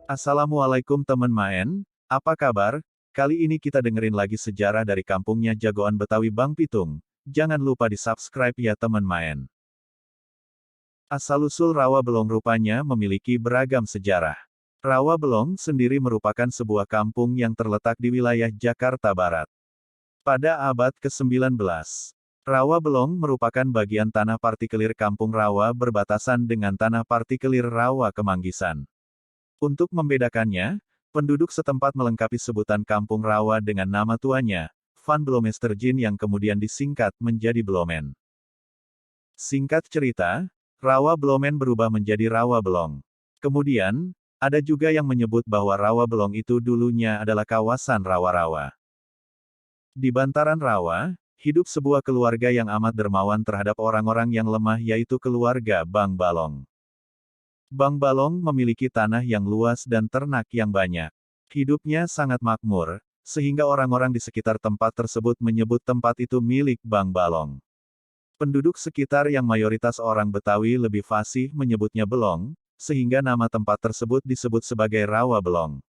Assalamualaikum teman maen, apa kabar? Kali ini kita dengerin lagi sejarah dari kampungnya jagoan Betawi Bang Pitung. Jangan lupa di subscribe ya teman maen. Asal-usul Rawa Belong rupanya memiliki beragam sejarah. Rawa Belong sendiri merupakan sebuah kampung yang terletak di wilayah Jakarta Barat. Pada abad ke-19, Rawa Belong merupakan bagian tanah partikelir Kampung Rawa berbatasan dengan tanah partikelir Rawa Kemanggisan. Untuk membedakannya, penduduk setempat melengkapi sebutan Kampung Rawa dengan nama tuanya, Van Blomesterjin yang kemudian disingkat menjadi Blomen. Singkat cerita, Rawa Blomen berubah menjadi Rawa Belong. Kemudian, ada juga yang menyebut bahwa Rawa Belong itu dulunya adalah kawasan rawa-rawa. Di bantaran rawa, hidup sebuah keluarga yang amat dermawan terhadap orang-orang yang lemah yaitu keluarga Bang Balong. Bang Balong memiliki tanah yang luas dan ternak yang banyak. Hidupnya sangat makmur, sehingga orang-orang di sekitar tempat tersebut menyebut tempat itu milik Bang Balong. Penduduk sekitar yang mayoritas orang Betawi lebih fasih menyebutnya Belong, sehingga nama tempat tersebut disebut sebagai Rawa Belong.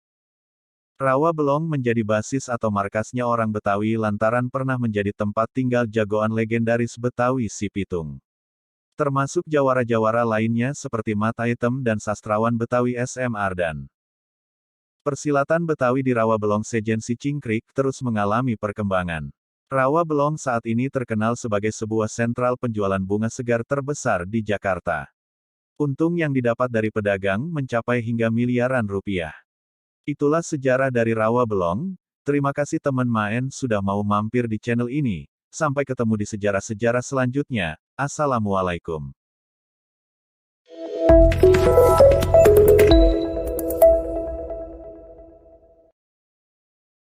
Rawa Belong menjadi basis atau markasnya orang Betawi lantaran pernah menjadi tempat tinggal jagoan legendaris Betawi Si Pitung. Termasuk jawara-jawara lainnya seperti Mata Hitam dan sastrawan Betawi S.M. Ardan. Persilatan Betawi di Rawa Belong Sejen Si Cingkrik terus mengalami perkembangan. Rawa Belong saat ini terkenal sebagai sebuah sentral penjualan bunga segar terbesar di Jakarta. Untung yang didapat dari pedagang mencapai hingga miliaran rupiah. Itulah sejarah dari Rawa Belong. Terima kasih teman maen sudah mau mampir di channel ini. Sampai ketemu di sejarah-sejarah selanjutnya. Assalamualaikum.